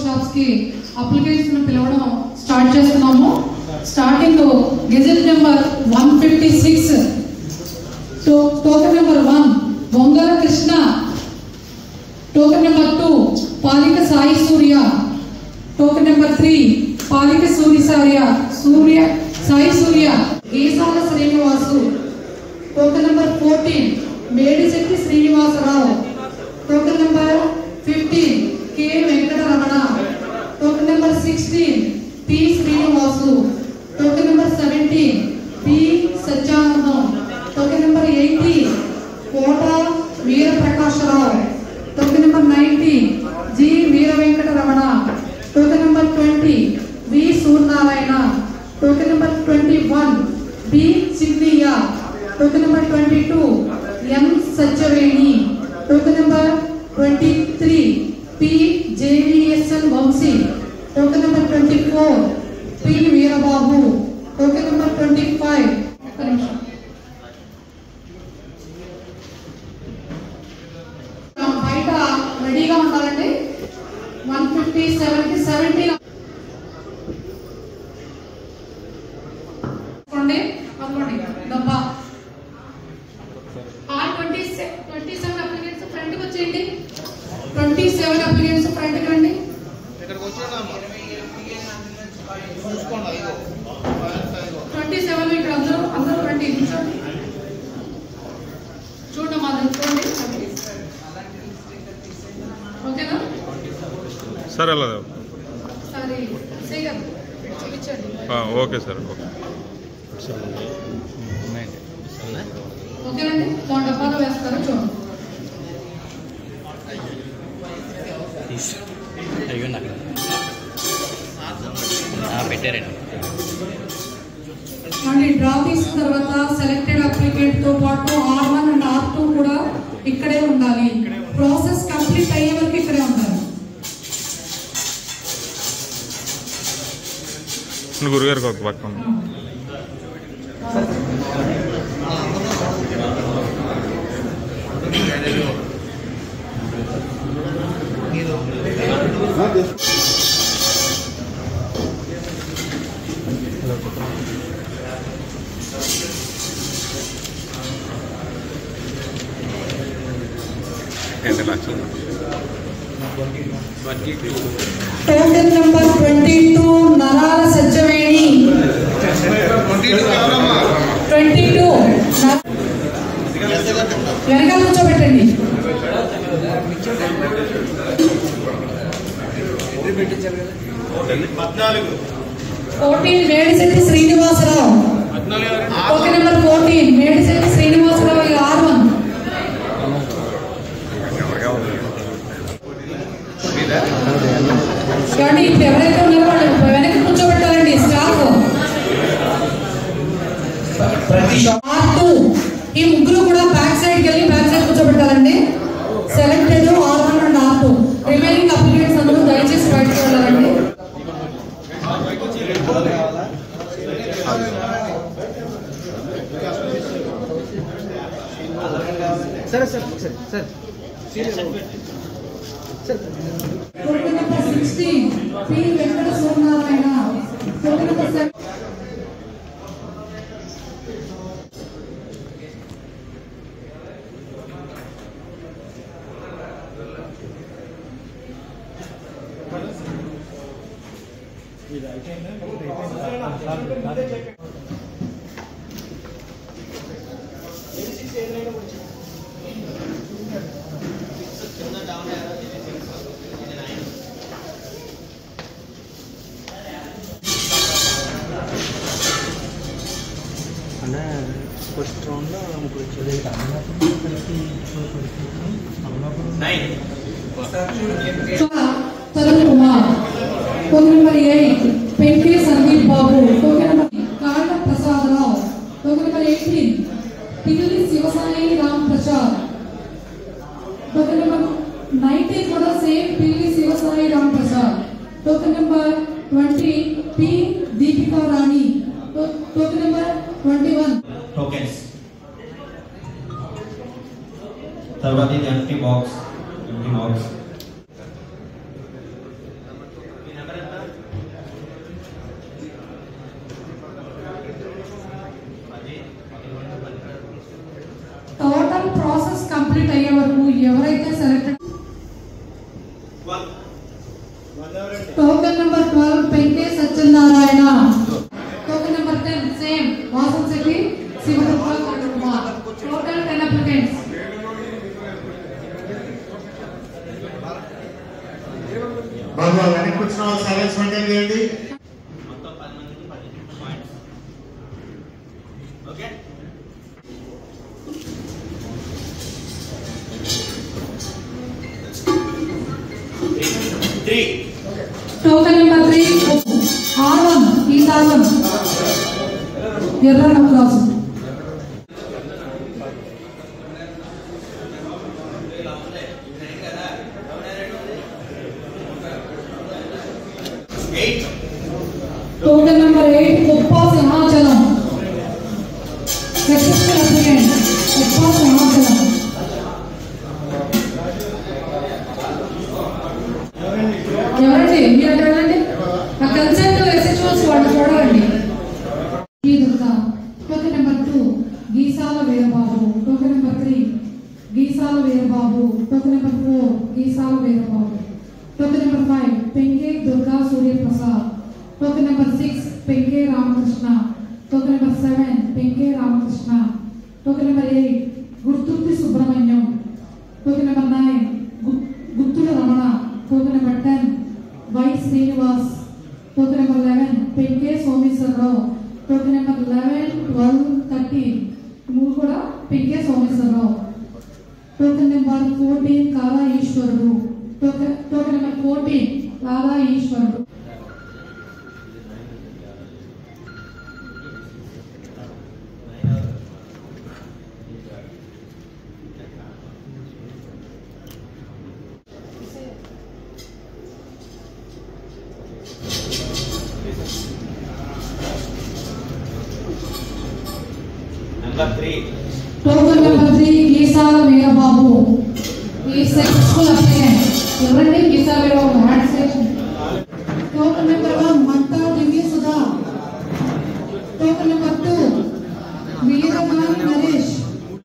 Shops కి application పిలవడం start చేస్తున్నాము. Starting gazette number 156 token number 1 Bongala Krishna, token number 2 Palika Sai Surya, token number 3 Palika Sai Surya Geesala Srinivasu, token number 14 Medisetti Srinivasarao, token number 15 K Venkataramana, token number 16 P Srinivasu, token number 17 P Satyanandam, token number 80 Kota Veeraprakasarao, token number 19 G Veera Venkataramana, token number 20 V Suryanarayana, token number 21 B Siddhiya, token number 22 M Satyaveni, token number 23 P JVSN Vamsi, token number 24 P Veerababu, token number 25 బయట రెడీగా ఉండాలండి. 157 కి 17 డబ్బా. 27 applicants ఫ్రంట్కి వచ్చేయండి. 27 applicants ఫ్రంట్కి రండి. 27 ఇక్కడ అందరూ రండి. చూడండి మా చూడండి. ఓకేనా సార్? ఎలా సరే చూపించండి. Okay sir. ఓకేనండి. డబ్బాలో వేస్తారు చూడండి. మళ్ళీ డ్రా తీసిన తర్వాత సెలెక్టెడ్ అప్లికెంట్ తో పాటు R1 అండ్ R2 కూడా ఇక్కడే ఉండాలి. ప్రాసెస్ కంప్లీట్ అయ్యే వరకు ఇక్కడే ఉండాలి. గురుగారికి ఒక పక్కన టోకెన్ నెంబర్ 22 నరాల సత్యవేణి, 22 వెనకాల కూర్చోబెట్టండి. 14 Medisetti Srinivasarao, token number 14 Medisetti Srinivasarao R1. కానీ ఇప్పుడు ఎవరైతే ఉన్నారో వాళ్ళు వెనక్కి కూర్చోబెట్టాలండి. స్టాఫ్ R2 ఈ ముగ్గురు కూడా బ్యాక్ సైడ్కి వెళ్ళి బ్యాక్ సైడ్ కూర్చోబెట్టాలండి. Selected R1 and R2. Remaining applicants అందరూ దయచేసి బయటకు వెళ్ళాలండి. సరే sir sir token number 16 P Venkata Suryanarayana, token number 7 అంటే ఫస్ట్ రౌండ్లో ముగ్గురు వచ్చేది. Tarun Kumar. Token number 8, Penke Sandeep Babu. Token number Karna Prasad Rao. Token number 18, Pilli Sivasai Ram Prasad. Token number 19 for the same Pilli Sivasai Ram Prasad. Token number 20, P. Deepika Rani. Token number 21. Tokens. తర్వాత ఇది empty box. Total process complete అయ్యే వరకు ఎవరైతే selected token number 12 Penke Satyanarayana. Token number 10 సేమ్ Vasan Shetty Sivadurga Kumar. Total 10 applicants. బాబు వెనక్కి వచ్చిన వాళ్ళు సైలెన్స్ మెయింటైన్ చేయండి. మొత్తం 10 మందికి 10 points. Okay token number 3 R1 ఈసారం ఎర్రన క్లాస్. Token number 8 Kuppa Simhachalam. Successful applicant Kuppa Simhachalam. ఎవరండి మీరు అడగండి. నా కన్సెంట్ ఎస్హెచ్ఓస్ వాళ్ళు చూడండి. ఈ Durga. Token number 2 Geesala Veerababu. Token number 3 Geesala Veerababu. Token number 4 Geesala Veerababu. Token number 5 Penke Durga Suryaprasad. Token number 6 Penke Ramakrishna. Token number 7 Penke Ramakrishna. Token number 8 Gurthurthi Subrahmanyam. Token number 9 Guttula Ramana. Token number 10 Y Srinivas. Token number 11 Penke Someswararao. Token number 11, 12, 13 మూడు కూడా Penke Someswararao. Token number 14 Kala Eswarudu. Token number 14 Kala Eswarudu. Token number 3 Geesala Veerababu. ఈ successful applicant ఎవరండి? గీసాల వీరబాబు హ్యాండ్ స్టేషన్. Token number 1 Mantha Divya Sudha. Token number 2 Veeraman Naresh.